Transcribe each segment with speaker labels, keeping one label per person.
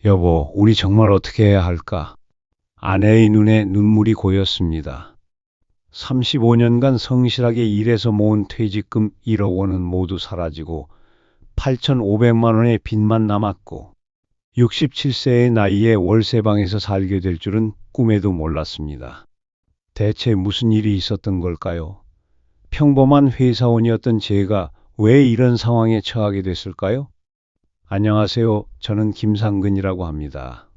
Speaker 1: 여보, 우리 정말 어떻게 해야 할까? 아내의 눈에 눈물이 고였습니다. 35년간 성실하게 일해서 모은 퇴직금 1억 원은 모두 사라지고 8,500만 원의 빚만 남았고 67세의 나이에 월세방에서 살게 될 줄은 꿈에도 몰랐습니다. 대체 무슨 일이 있었던 걸까요? 평범한 회사원이었던 제가 왜 이런 상황에 처하게 됐을까요? 안녕하세요. 저는 김상근이라고 합니다.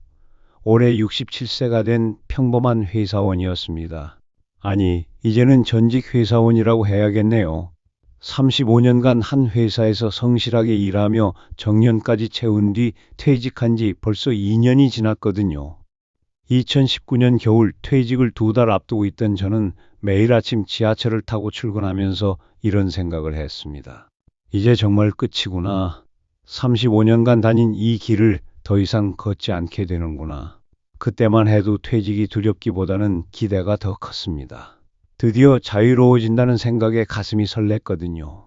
Speaker 1: 올해 67세가 된 평범한 회사원이었습니다. 아니, 이제는 전직 회사원이라고 해야겠네요. 35년간 한 회사에서 성실하게 일하며 정년까지 채운 뒤 퇴직한 지 벌써 2년이 지났거든요. 2019년 겨울 퇴직을 2달 앞두고 있던 저는 매일 아침 지하철을 타고 출근하면서 이런 생각을 했습니다. 이제 정말 끝이구나. 35년간 다닌 이 길을 더 이상 걷지 않게 되는구나. 그때만 해도 퇴직이 두렵기보다는 기대가 더 컸습니다. 드디어 자유로워진다는 생각에 가슴이 설렜거든요.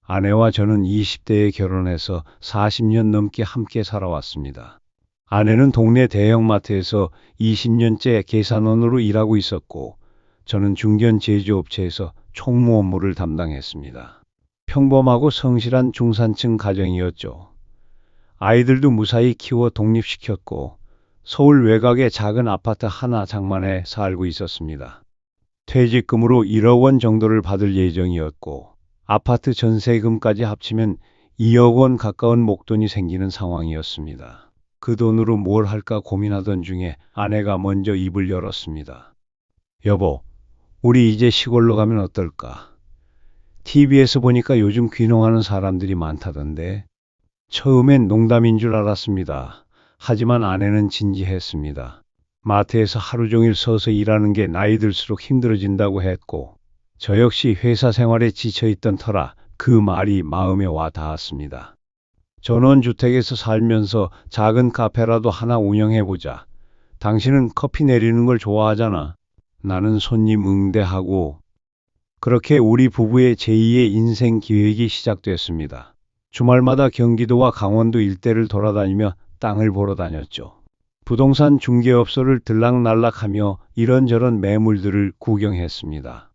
Speaker 1: 아내와 저는 20대에 결혼해서 40년 넘게 함께 살아왔습니다. 아내는 동네 대형마트에서 20년째 계산원으로 일하고 있었고, 저는 중견 제조업체에서 총무 업무를 담당했습니다. 평범하고 성실한 중산층 가정이었죠. 아이들도 무사히 키워 독립시켰고, 서울 외곽의 작은 아파트 하나 장만해 살고 있었습니다. 퇴직금으로 1억 원 정도를 받을 예정이었고, 아파트 전세금까지 합치면 2억 원 가까운 목돈이 생기는 상황이었습니다. 그 돈으로 뭘 할까 고민하던 중에 아내가 먼저 입을 열었습니다. 여보, 우리 이제 시골로 가면 어떨까? TV에서 보니까 요즘 귀농하는 사람들이 많다던데. 처음엔 농담인 줄 알았습니다. 하지만 아내는 진지했습니다. 마트에서 하루 종일 서서 일하는 게 나이 들수록 힘들어진다고 했고, 저 역시 회사 생활에 지쳐있던 터라 그 말이 마음에 와 닿았습니다. 전원주택에서 살면서 작은 카페라도 하나 운영해보자. 당신은 커피 내리는 걸 좋아하잖아. 나는 손님 응대하고. 그렇게 우리 부부의 제2의 인생 기획이 시작됐습니다. 주말마다 경기도와 강원도 일대를 돌아다니며 땅을 보러 다녔죠. 부동산 중개업소를 들락날락하며 이런저런 매물들을 구경했습니다.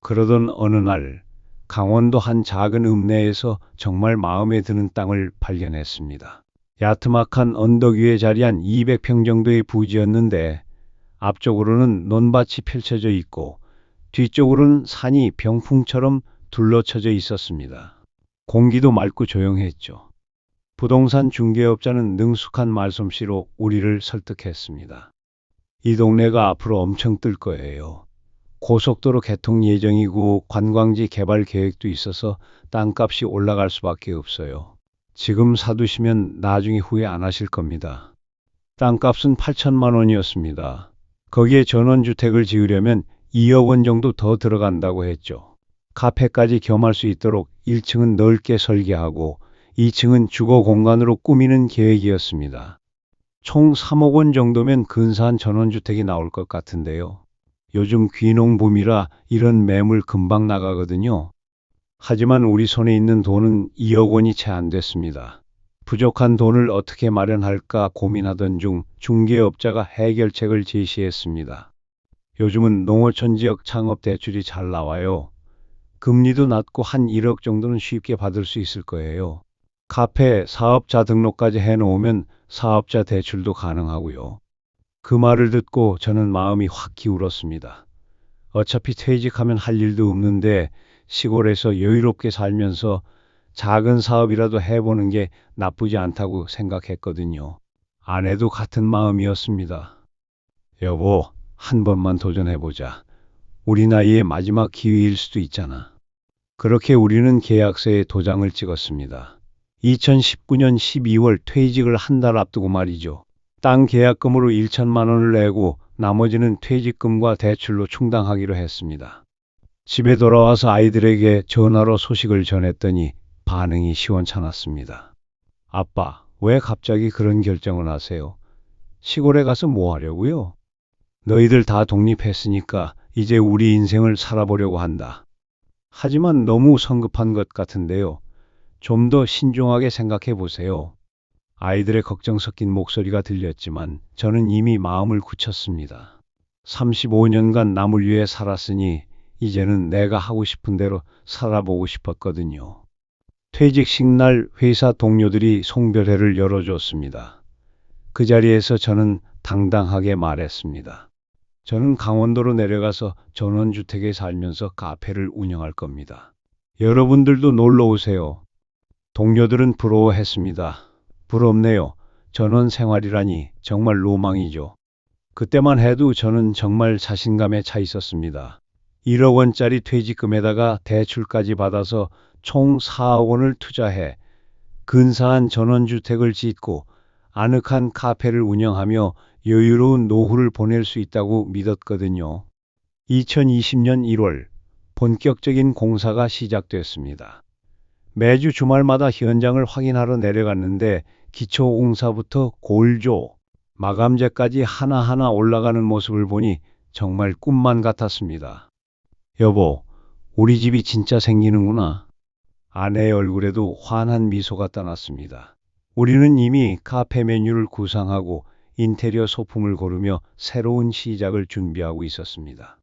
Speaker 1: 그러던 어느 날 강원도 한 작은 읍내에서 정말 마음에 드는 땅을 발견했습니다. 야트막한 언덕 위에 자리한 200평 정도의 부지였는데 앞쪽으로는 논밭이 펼쳐져 있고 뒤쪽으로는 산이 병풍처럼 둘러쳐져 있었습니다. 공기도 맑고 조용했죠. 부동산 중개업자는 능숙한 말솜씨로 우리를 설득했습니다. 이 동네가 앞으로 엄청 뜰 거예요. 고속도로 개통 예정이고 관광지 개발 계획도 있어서 땅값이 올라갈 수밖에 없어요. 지금 사두시면 나중에 후회 안 하실 겁니다. 땅값은 8천만 원이었습니다. 거기에 전원주택을 지으려면 2억 원 정도 더 들어간다고 했죠. 카페까지 겸할 수 있도록 1층은 넓게 설계하고 2층은 주거 공간으로 꾸미는 계획이었습니다. 총 3억 원 정도면 근사한 전원주택이 나올 것 같은데요. 요즘 귀농붐이라 이런 매물 금방 나가거든요. 하지만 우리 손에 있는 돈은 2억 원이 채 안 됐습니다. 부족한 돈을 어떻게 마련할까 고민하던 중 중개업자가 해결책을 제시했습니다. 요즘은 농어촌 지역 창업 대출이 잘 나와요. 금리도 낮고 한 1억 정도는 쉽게 받을 수 있을 거예요. 카페 사업자 등록까지 해놓으면 사업자 대출도 가능하고요. 그 말을 듣고 저는 마음이 확 기울었습니다. 어차피 퇴직하면 할 일도 없는데 시골에서 여유롭게 살면서 작은 사업이라도 해보는 게 나쁘지 않다고 생각했거든요. 아내도 같은 마음이었습니다. 여보, 한 번만 도전해보자. 우리 나이의 마지막 기회일 수도 있잖아. 그렇게 우리는 계약서에 도장을 찍었습니다. 2019년 12월 퇴직을 한 달 앞두고 말이죠. 땅 계약금으로 1천만 원을 내고 나머지는 퇴직금과 대출로 충당하기로 했습니다. 집에 돌아와서 아이들에게 전화로 소식을 전했더니 반응이 시원찮았습니다. 아빠, 왜 갑자기 그런 결정을 하세요? 시골에 가서 뭐 하려고요? 너희들 다 독립했으니까 이제 우리 인생을 살아보려고 한다. 하지만 너무 성급한 것 같은데요. 좀 더 신중하게 생각해 보세요. 아이들의 걱정 섞인 목소리가 들렸지만 저는 이미 마음을 굳혔습니다. 35년간 남을 위해 살았으니 이제는 내가 하고 싶은 대로 살아보고 싶었거든요. 퇴직식 날 회사 동료들이 송별회를 열어줬습니다. 그 자리에서 저는 당당하게 말했습니다. 저는 강원도로 내려가서 전원주택에 살면서 카페를 운영할 겁니다. 여러분들도 놀러 오세요. 동료들은 부러워했습니다. 부럽네요. 전원 생활이라니 정말 로망이죠. 그때만 해도 저는 정말 자신감에 차 있었습니다. 1억 원짜리 퇴직금에다가 대출까지 받아서 총 4억 원을 투자해 근사한 전원주택을 짓고 아늑한 카페를 운영하며 여유로운 노후를 보낼 수 있다고 믿었거든요. 2020년 1월 본격적인 공사가 시작됐습니다. 매주 주말마다 현장을 확인하러 내려갔는데 기초공사부터 골조, 마감재까지 하나하나 올라가는 모습을 보니 정말 꿈만 같았습니다. 여보, 우리 집이 진짜 생기는구나. 아내의 얼굴에도 환한 미소가 떠났습니다. 우리는 이미 카페 메뉴를 구상하고 인테리어 소품을 고르며 새로운 시작을 준비하고 있었습니다.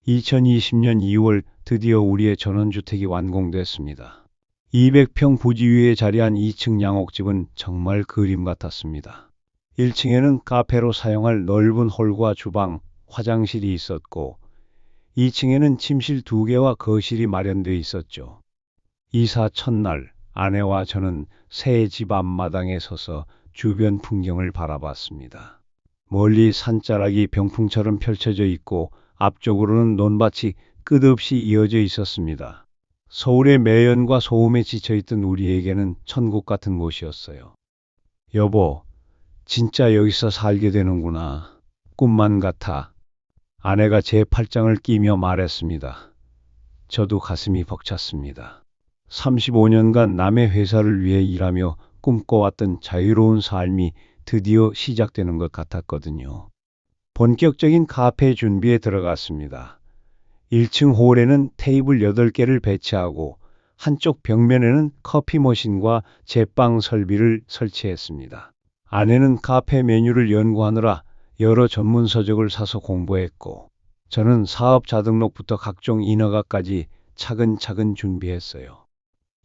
Speaker 1: 2020년 2월 드디어 우리의 전원주택이 완공됐습니다. 200평 부지 위에 자리한 2층 양옥집은 정말 그림 같았습니다. 1층에는 카페로 사용할 넓은 홀과 주방, 화장실이 있었고 2층에는 침실 2개와 거실이 마련되어 있었죠. 이사 첫날 아내와 저는 새 집 앞마당에 서서 주변 풍경을 바라봤습니다. 멀리 산자락이 병풍처럼 펼쳐져 있고 앞쪽으로는 논밭이 끝없이 이어져 있었습니다. 서울의 매연과 소음에 지쳐있던 우리에게는 천국 같은 곳이었어요. 여보, 진짜 여기서 살게 되는구나. 꿈만 같아. 아내가 제 팔짱을 끼며 말했습니다. 저도 가슴이 벅찼습니다. 35년간 남의 회사를 위해 일하며 꿈꿔왔던 자유로운 삶이 드디어 시작되는 것 같았거든요. 본격적인 카페 준비에 들어갔습니다. 1층 홀에는 테이블 8개를 배치하고 한쪽 벽면에는 커피 머신과 제빵 설비를 설치했습니다. 아내는 카페 메뉴를 연구하느라 여러 전문 서적을 사서 공부했고 저는 사업 자등록부터 각종 인허가까지 차근차근 준비했어요.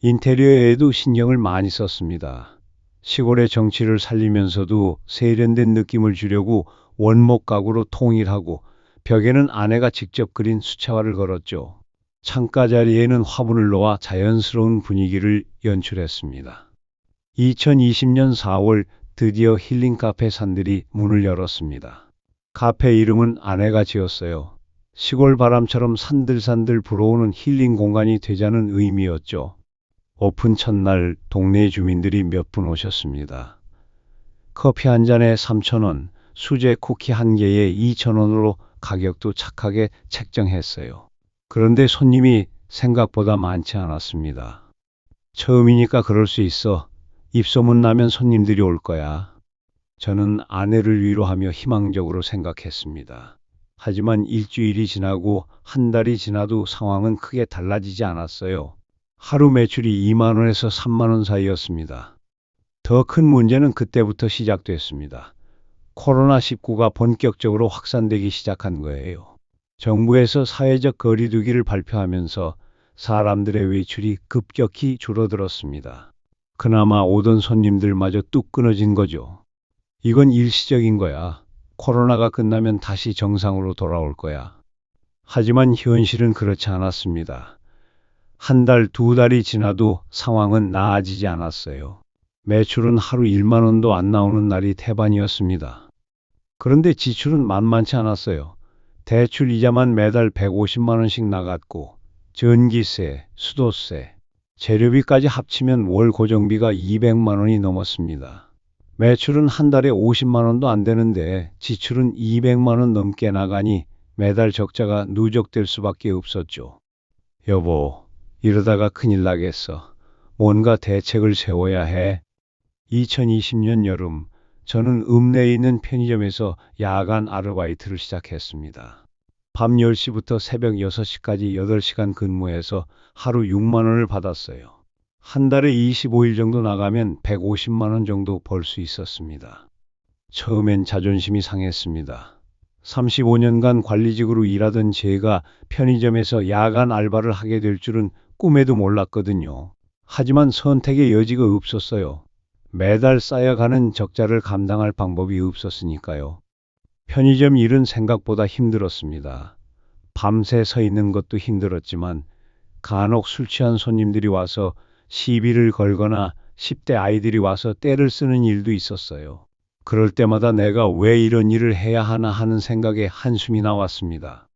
Speaker 1: 인테리어에도 신경을 많이 썼습니다. 시골의 정취를 살리면서도 세련된 느낌을 주려고 원목 가구로 통일하고 벽에는 아내가 직접 그린 수채화를 걸었죠. 창가 자리에는 화분을 놓아 자연스러운 분위기를 연출했습니다. 2020년 4월 드디어 힐링 카페 산들이 문을 열었습니다. 카페 이름은 아내가 지었어요. 시골 바람처럼 산들산들 불어오는 힐링 공간이 되자는 의미였죠. 오픈 첫날 동네 주민들이 몇 분 오셨습니다. 커피 한 잔에 3,000원, 수제 쿠키 한 개에 2,000원으로 가격도 착하게 책정했어요. 그런데 손님이 생각보다 많지 않았습니다. 처음이니까 그럴 수 있어. 입소문 나면 손님들이 올 거야. 저는 아내를 위로하며 희망적으로 생각했습니다. 하지만 일주일이 지나고 한 달이 지나도 상황은 크게 달라지지 않았어요. 하루 매출이 2만 원에서 3만 원 사이였습니다. 더 큰 문제는 그때부터 시작됐습니다. 코로나19가 본격적으로 확산되기 시작한 거예요. 정부에서 사회적 거리두기를 발표하면서 사람들의 외출이 급격히 줄어들었습니다. 그나마 오던 손님들마저 뚝 끊어진 거죠. 이건 일시적인 거야. 코로나가 끝나면 다시 정상으로 돌아올 거야. 하지만 현실은 그렇지 않았습니다. 한 달, 2달이 지나도 상황은 나아지지 않았어요. 매출은 하루 1만 원도 안 나오는 날이 태반이었습니다. 그런데 지출은 만만치 않았어요. 대출 이자만 매달 150만 원씩 나갔고 전기세, 수도세, 재료비까지 합치면 월 고정비가 200만 원이 넘었습니다. 매출은 한 달에 50만 원도 안 되는데 지출은 200만 원 넘게 나가니 매달 적자가 누적될 수밖에 없었죠. 여보, 이러다가 큰일 나겠어. 뭔가 대책을 세워야 해. 2020년 여름, 저는 읍내에 있는 편의점에서 야간 아르바이트를 시작했습니다. 밤 10시부터 새벽 6시까지 8시간 근무해서 하루 6만 원을 받았어요. 한 달에 25일 정도 나가면 150만 원 정도 벌 수 있었습니다. 처음엔 자존심이 상했습니다. 35년간 관리직으로 일하던 제가 편의점에서 야간 알바를 하게 될 줄은 꿈에도 몰랐거든요. 하지만 선택의 여지가 없었어요. 매달 쌓여가는 적자를 감당할 방법이 없었으니까요. 편의점 일은 생각보다 힘들었습니다. 밤새 서 있는 것도 힘들었지만 간혹 술 취한 손님들이 와서 시비를 걸거나 10대 아이들이 와서 떼를 쓰는 일도 있었어요. 그럴 때마다 내가 왜 이런 일을 해야 하나 하는 생각에 한숨이 나왔습니다.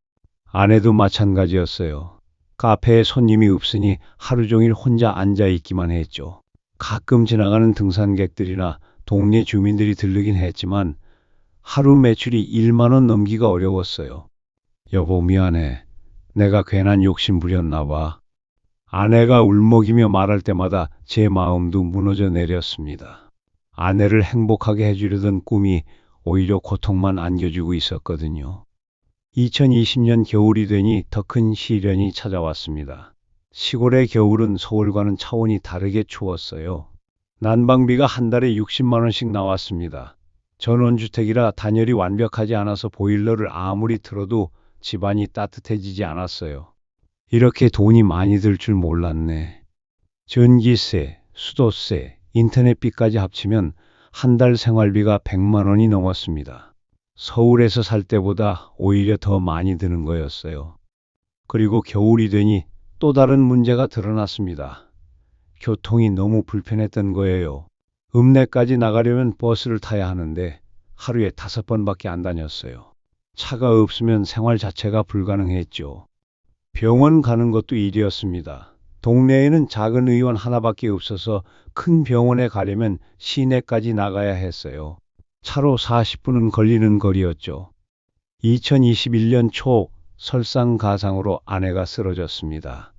Speaker 1: 아내도 마찬가지였어요. 카페에 손님이 없으니 하루 종일 혼자 앉아 있기만 했죠. 가끔 지나가는 등산객들이나 동네 주민들이 들르긴 했지만 하루 매출이 1만 원 넘기가 어려웠어요. 여보 미안해. 내가 괜한 욕심 부렸나 봐. 아내가 울먹이며 말할 때마다 제 마음도 무너져 내렸습니다. 아내를 행복하게 해주려던 꿈이 오히려 고통만 안겨주고 있었거든요. 2020년 겨울이 되니 더 큰 시련이 찾아왔습니다. 시골의 겨울은 서울과는 차원이 다르게 추웠어요. 난방비가 한 달에 60만 원씩 나왔습니다. 전원주택이라 단열이 완벽하지 않아서 보일러를 아무리 틀어도 집안이 따뜻해지지 않았어요. 이렇게 돈이 많이 들 줄 몰랐네. 전기세, 수도세, 인터넷비까지 합치면 한 달 생활비가 100만 원이 넘었습니다. 서울에서 살 때보다 오히려 더 많이 드는 거였어요. 그리고 겨울이 되니 또 다른 문제가 드러났습니다. 교통이 너무 불편했던 거예요. 읍내까지 나가려면 버스를 타야 하는데 하루에 5번밖에 안 다녔어요. 차가 없으면 생활 자체가 불가능했죠. 병원 가는 것도 일이었습니다. 동네에는 작은 의원 하나밖에 없어서 큰 병원에 가려면 시내까지 나가야 했어요. 차로 40분은 걸리는 거리였죠. 2021년 초 설상가상으로 아내가 쓰러졌습니다.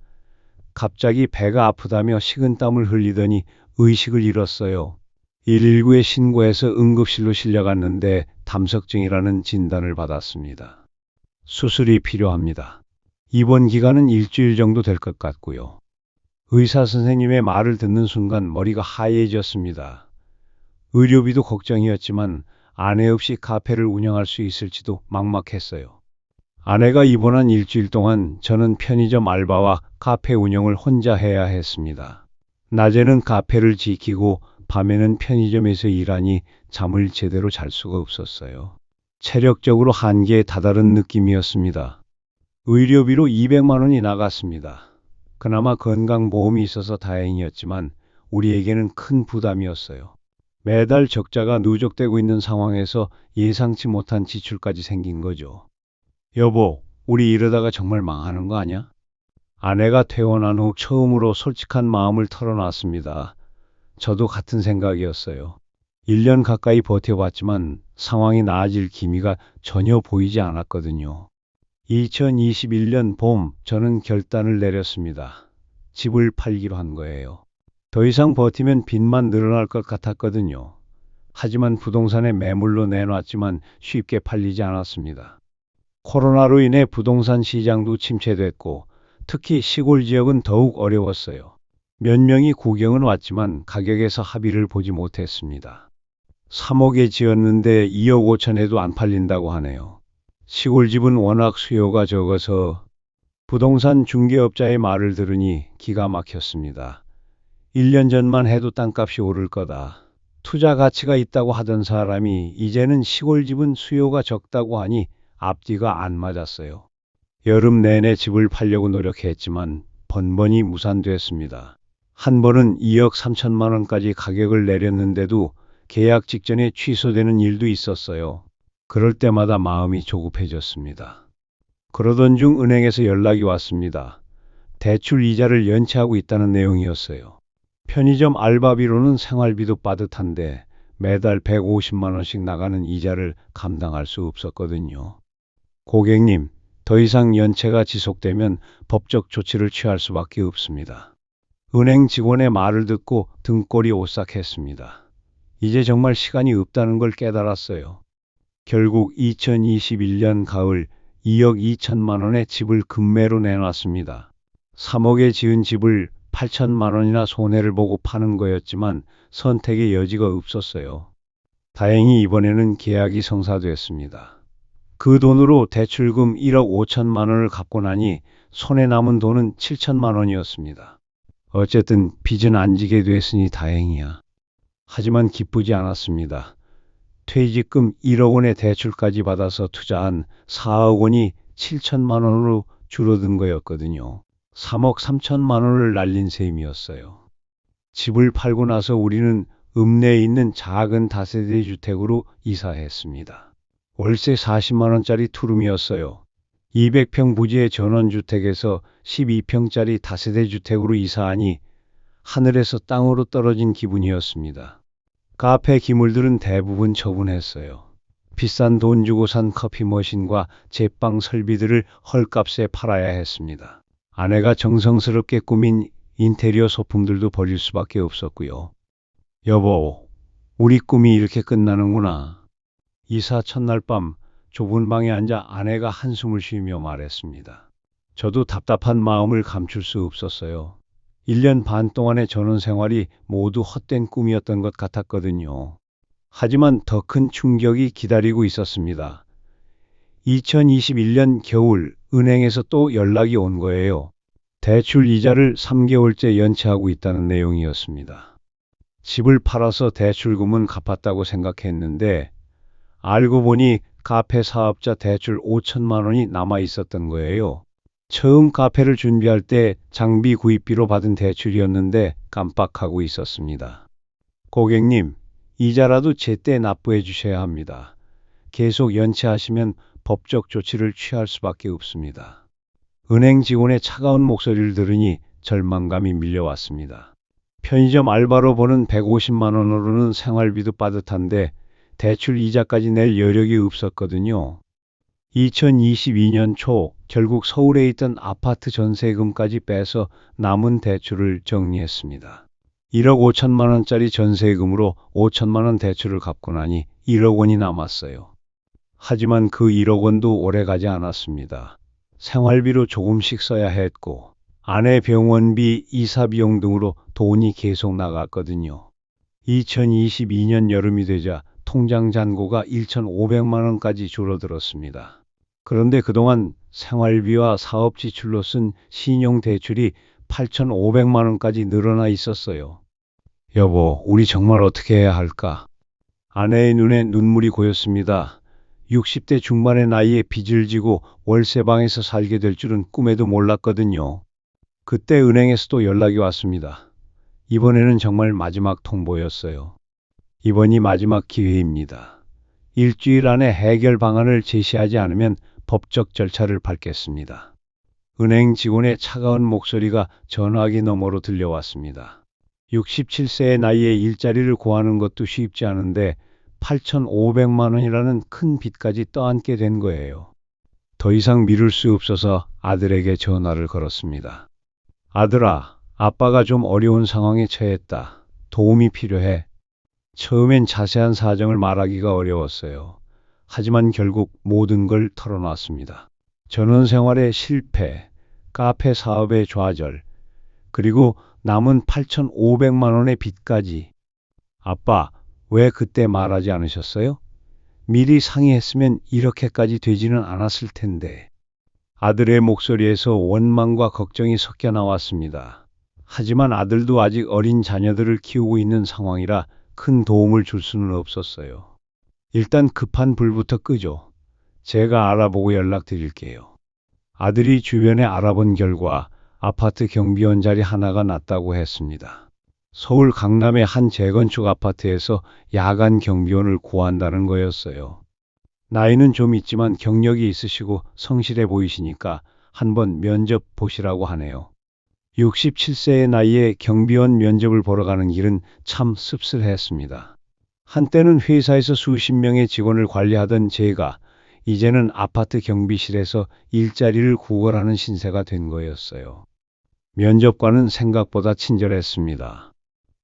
Speaker 1: 갑자기 배가 아프다며 식은땀을 흘리더니 의식을 잃었어요. 119에 신고해서 응급실로 실려갔는데 담석증이라는 진단을 받았습니다. 수술이 필요합니다. 입원 기간은 일주일 정도 될 것 같고요. 의사 선생님의 말을 듣는 순간 머리가 하얘졌습니다. 의료비도 걱정이었지만 아내 없이 카페를 운영할 수 있을지도 막막했어요. 아내가 입원한 일주일 동안 저는 편의점 알바와 카페 운영을 혼자 해야 했습니다. 낮에는 카페를 지키고 밤에는 편의점에서 일하니 잠을 제대로 잘 수가 없었어요. 체력적으로 한계에 다다른 느낌이었습니다. 의료비로 200만 원이 나갔습니다. 그나마 건강보험이 있어서 다행이었지만 우리에게는 큰 부담이었어요. 매달 적자가 누적되고 있는 상황에서 예상치 못한 지출까지 생긴 거죠. 여보, 우리 이러다가 정말 망하는 거 아니야? 아내가 퇴원한 후 처음으로 솔직한 마음을 털어놨습니다. 저도 같은 생각이었어요. 1년 가까이 버텨봤지만 상황이 나아질 기미가 전혀 보이지 않았거든요. 2021년 봄 저는 결단을 내렸습니다. 집을 팔기로 한 거예요. 더 이상 버티면 빚만 늘어날 것 같았거든요. 하지만 부동산에 매물로 내놨지만 쉽게 팔리지 않았습니다. 코로나로 인해 부동산 시장도 침체됐고 특히 시골 지역은 더욱 어려웠어요. 몇 명이 구경은 왔지만 가격에서 합의를 보지 못했습니다. 3억에 지었는데 2억 5천에도 안 팔린다고 하네요. 시골집은 워낙 수요가 적어서 부동산 중개업자의 말을 들으니 기가 막혔습니다. 1년 전만 해도 땅값이 오를 거다. 투자 가치가 있다고 하던 사람이 이제는 시골집은 수요가 적다고 하니 앞뒤가 안 맞았어요. 여름 내내 집을 팔려고 노력했지만 번번이 무산됐습니다. 한 번은 2억 3천만 원까지 가격을 내렸는데도 계약 직전에 취소되는 일도 있었어요. 그럴 때마다 마음이 조급해졌습니다. 그러던 중 은행에서 연락이 왔습니다. 대출 이자를 연체하고 있다는 내용이었어요. 편의점 알바비로는 생활비도 빠듯한데 매달 150만 원씩 나가는 이자를 감당할 수 없었거든요. 고객님, 더 이상 연체가 지속되면 법적 조치를 취할 수밖에 없습니다. 은행 직원의 말을 듣고 등골이 오싹했습니다. 이제 정말 시간이 없다는 걸 깨달았어요. 결국 2021년 가을 2억 2천만 원의 집을 급매로 내놨습니다. 3억에 지은 집을 8천만 원이나 손해를 보고 파는 거였지만 선택의 여지가 없었어요. 다행히 이번에는 계약이 성사됐습니다. 그 돈으로 대출금 1억 5천만 원을 갚고 나니 손에 남은 돈은 7천만 원이었습니다. 어쨌든 빚은 안 지게 됐으니 다행이야. 하지만 기쁘지 않았습니다. 퇴직금 1억 원의 대출까지 받아서 투자한 4억 원이 7천만 원으로 줄어든 거였거든요. 3억 3천만 원을 날린 셈이었어요. 집을 팔고 나서 우리는 읍내에 있는 작은 다세대 주택으로 이사했습니다. 월세 40만 원짜리 투룸이었어요. 200평 부지의 전원주택에서 12평짜리 다세대 주택으로 이사하니 하늘에서 땅으로 떨어진 기분이었습니다. 카페 기물들은 대부분 처분했어요. 비싼 돈 주고 산 커피 머신과 제빵 설비들을 헐값에 팔아야 했습니다. 아내가 정성스럽게 꾸민 인테리어 소품들도 버릴 수밖에 없었고요. 여보, 우리 꿈이 이렇게 끝나는구나. 이사 첫날 밤 좁은 방에 앉아 아내가 한숨을 쉬며 말했습니다. 저도 답답한 마음을 감출 수 없었어요. 1년 반 동안의 전원 생활이 모두 헛된 꿈이었던 것 같았거든요. 하지만 더 큰 충격이 기다리고 있었습니다. 2021년 겨울 은행에서 또 연락이 온 거예요. 대출 이자를 3개월째 연체하고 있다는 내용이었습니다. 집을 팔아서 대출금은 갚았다고 생각했는데 알고 보니 카페 사업자 대출 5천만 원이 남아 있었던 거예요. 처음 카페를 준비할 때 장비 구입비로 받은 대출이었는데 깜빡하고 있었습니다. 고객님, 이자라도 제때 납부해 주셔야 합니다. 계속 연체하시면 법적 조치를 취할 수밖에 없습니다. 은행 직원의 차가운 목소리를 들으니 절망감이 밀려왔습니다. 편의점 알바로 버는 150만 원으로는 생활비도 빠듯한데 대출 이자까지 낼 여력이 없었거든요. 2022년 초 결국 서울에 있던 아파트 전세금까지 빼서 남은 대출을 정리했습니다. 1억 5천만 원짜리 전세금으로 5천만 원 대출을 갚고 나니 1억 원이 남았어요. 하지만 그 1억 원도 오래 가지 않았습니다. 생활비로 조금씩 써야 했고 아내 병원비, 이사 비용 등으로 돈이 계속 나갔거든요. 2022년 여름이 되자 통장 잔고가 1,500만 원까지 줄어들었습니다. 그런데 그동안 생활비와 사업 지출로 쓴 신용대출이 8,500만 원까지 늘어나 있었어요. 여보, 우리 정말 어떻게 해야 할까? 아내의 눈에 눈물이 고였습니다. 60대 중반의 나이에 빚을 지고 월세방에서 살게 될 줄은 꿈에도 몰랐거든요. 그때 은행에서도 연락이 왔습니다. 이번에는 정말 마지막 통보였어요. 이번이 마지막 기회입니다. 일주일 안에 해결 방안을 제시하지 않으면 법적 절차를 밟겠습니다. 은행 직원의 차가운 목소리가 전화기 너머로 들려왔습니다. 67세의 나이에 일자리를 구하는 것도 쉽지 않은데 8,500만 원이라는 큰 빚까지 떠안게 된 거예요. 더 이상 미룰 수 없어서 아들에게 전화를 걸었습니다. 아들아, 아빠가 좀 어려운 상황에 처했다. 도움이 필요해. 처음엔 자세한 사정을 말하기가 어려웠어요. 하지만 결국 모든 걸 털어놨습니다. 전원 생활의 실패, 카페 사업의 좌절, 그리고 남은 8,500만 원의 빚까지. 아빠, 왜 그때 말하지 않으셨어요? 미리 상의했으면 이렇게까지 되지는 않았을 텐데. 아들의 목소리에서 원망과 걱정이 섞여 나왔습니다. 하지만 아들도 아직 어린 자녀들을 키우고 있는 상황이라 큰 도움을 줄 수는 없었어요. 일단 급한 불부터 끄죠. 제가 알아보고 연락드릴게요. 아들이 주변에 알아본 결과 아파트 경비원 자리 하나가 났다고 했습니다. 서울 강남의 한 재건축 아파트에서 야간 경비원을 구한다는 거였어요. 나이는 좀 있지만 경력이 있으시고 성실해 보이시니까 한번 면접 보시라고 하네요. 67세의 나이에 경비원 면접을 보러 가는 길은 참 씁쓸했습니다. 한때는 회사에서 수십 명의 직원을 관리하던 제가 이제는 아파트 경비실에서 일자리를 구걸하는 신세가 된 거였어요. 면접관은 생각보다 친절했습니다.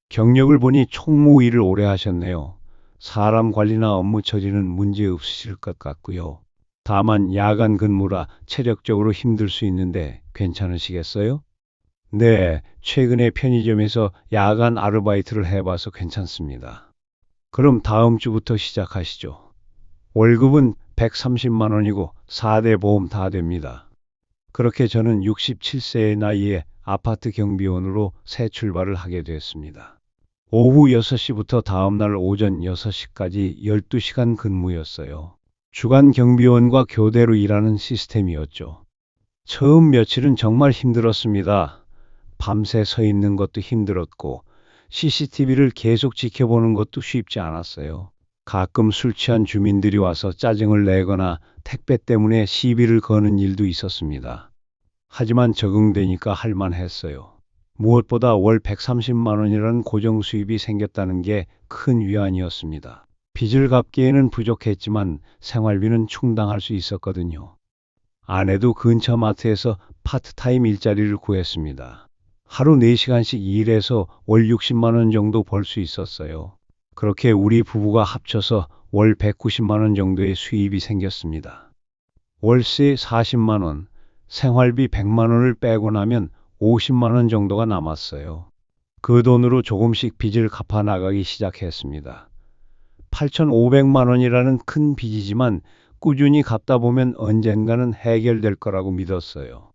Speaker 1: 경력을 보니 총무 일을 오래 하셨네요. 사람 관리나 업무 처리는 문제 없으실 것 같고요. 다만 야간 근무라 체력적으로 힘들 수 있는데 괜찮으시겠어요? 네, 최근에 편의점에서 야간 아르바이트를 해봐서 괜찮습니다. 그럼 다음 주부터 시작하시죠. 월급은 130만 원이고 4대 보험 다 됩니다. 그렇게 저는 67세의 나이에 아파트 경비원으로 새 출발을 하게 됐습니다. 오후 6시부터 다음날 오전 6시까지 12시간 근무였어요. 주간 경비원과 교대로 일하는 시스템이었죠. 처음 며칠은 정말 힘들었습니다. 밤새 서 있는 것도 힘들었고, CCTV를 계속 지켜보는 것도 쉽지 않았어요. 가끔 술 취한 주민들이 와서 짜증을 내거나 택배 때문에 시비를 거는 일도 있었습니다. 하지만 적응되니까 할만했어요. 무엇보다 월 130만 원이라는 고정 수입이 생겼다는 게 큰 위안이었습니다. 빚을 갚기에는 부족했지만 생활비는 충당할 수 있었거든요. 아내도 근처 마트에서 파트타임 일자리를 구했습니다. 하루 4시간씩 일해서 월 60만 원 정도 벌 수 있었어요. 그렇게 우리 부부가 합쳐서 월 190만 원 정도의 수입이 생겼습니다. 월세 40만 원, 생활비 100만 원을 빼고 나면 50만 원 정도가 남았어요. 그 돈으로 조금씩 빚을 갚아 나가기 시작했습니다. 8,500만 원이라는 큰 빚이지만 꾸준히 갚다 보면 언젠가는 해결될 거라고 믿었어요.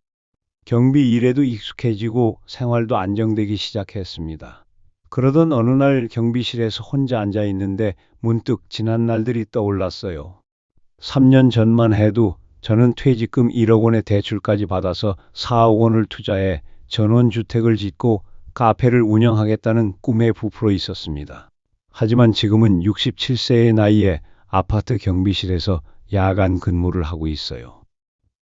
Speaker 1: 경비 일에도 익숙해지고 생활도 안정되기 시작했습니다. 그러던 어느 날 경비실에서 혼자 앉아 있는데 문득 지난 날들이 떠올랐어요. 3년 전만 해도 저는 퇴직금 1억 원의 대출까지 받아서 4억 원을 투자해 전원주택을 짓고 카페를 운영하겠다는 꿈에 부풀어 있었습니다. 하지만 지금은 67세의 나이에 아파트 경비실에서 야간 근무를 하고 있어요.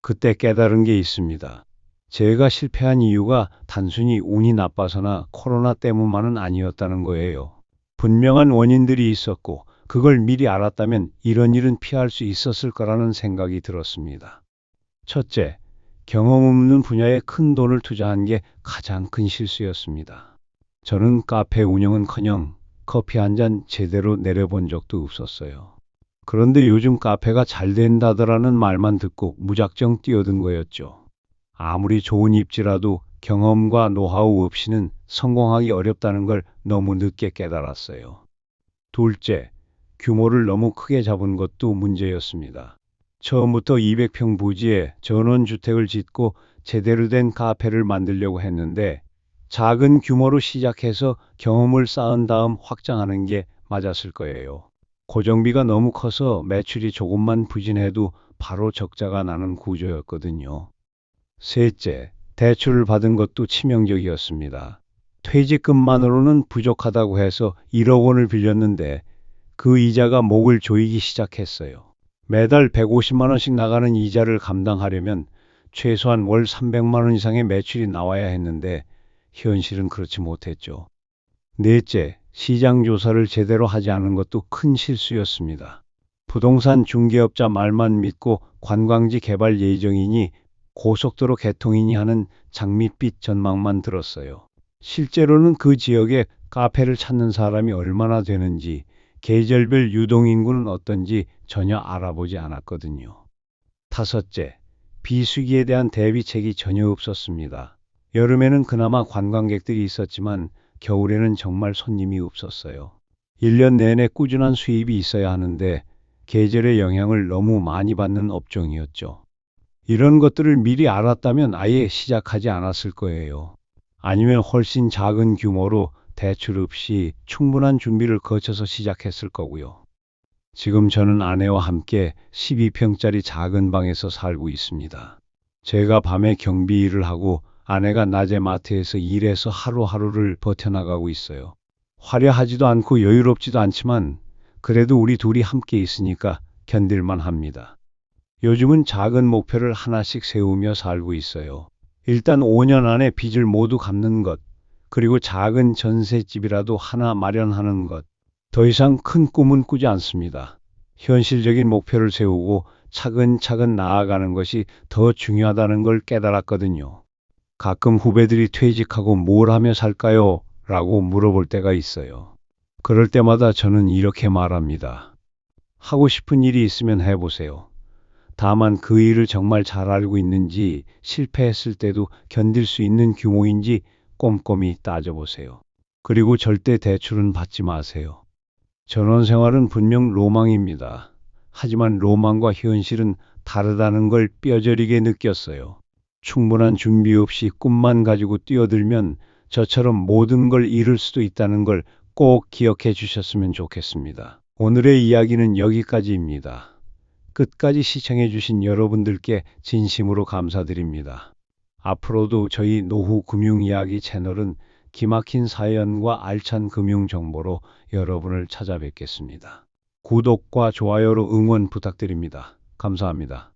Speaker 1: 그때 깨달은 게 있습니다. 제가 실패한 이유가 단순히 운이 나빠서나 코로나 때문만은 아니었다는 거예요. 분명한 원인들이 있었고 그걸 미리 알았다면 이런 일은 피할 수 있었을 거라는 생각이 들었습니다. 첫째, 경험 없는 분야에 큰 돈을 투자한 게 가장 큰 실수였습니다. 저는 카페 운영은커녕 커피 한 잔 제대로 내려본 적도 없었어요. 그런데 요즘 카페가 잘 된다더라는 말만 듣고 무작정 뛰어든 거였죠. 아무리 좋은 입지라도 경험과 노하우 없이는 성공하기 어렵다는 걸 너무 늦게 깨달았어요. 둘째, 규모를 너무 크게 잡은 것도 문제였습니다. 처음부터 200평 부지에 전원주택을 짓고 제대로 된 카페를 만들려고 했는데 작은 규모로 시작해서 경험을 쌓은 다음 확장하는 게 맞았을 거예요. 고정비가 너무 커서 매출이 조금만 부진해도 바로 적자가 나는 구조였거든요. 셋째, 대출을 받은 것도 치명적이었습니다. 퇴직금만으로는 부족하다고 해서 1억 원을 빌렸는데 그 이자가 목을 조이기 시작했어요. 매달 150만 원씩 나가는 이자를 감당하려면 최소한 월 300만 원 이상의 매출이 나와야 했는데 현실은 그렇지 못했죠. 넷째, 시장 조사를 제대로 하지 않은 것도 큰 실수였습니다. 부동산 중개업자 말만 믿고 관광지 개발 예정이니 고속도로 개통이니 하는 장밋빛 전망만 들었어요. 실제로는 그 지역에 카페를 찾는 사람이 얼마나 되는지, 계절별 유동인구는 어떤지 전혀 알아보지 않았거든요. 다섯째, 비수기에 대한 대비책이 전혀 없었습니다. 여름에는 그나마 관광객들이 있었지만 겨울에는 정말 손님이 없었어요. 1년 내내 꾸준한 수입이 있어야 하는데 계절의 영향을 너무 많이 받는 업종이었죠. 이런 것들을 미리 알았다면 아예 시작하지 않았을 거예요. 아니면 훨씬 작은 규모로 대출 없이 충분한 준비를 거쳐서 시작했을 거고요. 지금 저는 아내와 함께 12평짜리 작은 방에서 살고 있습니다. 제가 밤에 경비 일을 하고 아내가 낮에 마트에서 일해서 하루하루를 버텨나가고 있어요. 화려하지도 않고 여유롭지도 않지만 그래도 우리 둘이 함께 있으니까 견딜만 합니다. 요즘은 작은 목표를 하나씩 세우며 살고 있어요. 일단 5년 안에 빚을 모두 갚는 것, 그리고 작은 전셋집이라도 하나 마련하는 것. 더 이상 큰 꿈은 꾸지 않습니다. 현실적인 목표를 세우고 차근차근 나아가는 것이 더 중요하다는 걸 깨달았거든요. 가끔 후배들이 퇴직하고 뭘 하며 살까요? 라고 물어볼 때가 있어요. 그럴 때마다 저는 이렇게 말합니다. 하고 싶은 일이 있으면 해보세요. 다만 그 일을 정말 잘 알고 있는지, 실패했을 때도 견딜 수 있는 규모인지 꼼꼼히 따져보세요. 그리고 절대 대출은 받지 마세요. 전원 생활은 분명 로망입니다. 하지만 로망과 현실은 다르다는 걸 뼈저리게 느꼈어요. 충분한 준비 없이 꿈만 가지고 뛰어들면 저처럼 모든 걸 잃을 수도 있다는 걸 꼭 기억해 주셨으면 좋겠습니다. 오늘의 이야기는 여기까지입니다. 끝까지 시청해 주신 여러분들께 진심으로 감사드립니다. 앞으로도 저희 노후 금융 이야기 채널은 기막힌 사연과 알찬 금융 정보로 여러분을 찾아뵙겠습니다. 구독과 좋아요로 응원 부탁드립니다. 감사합니다.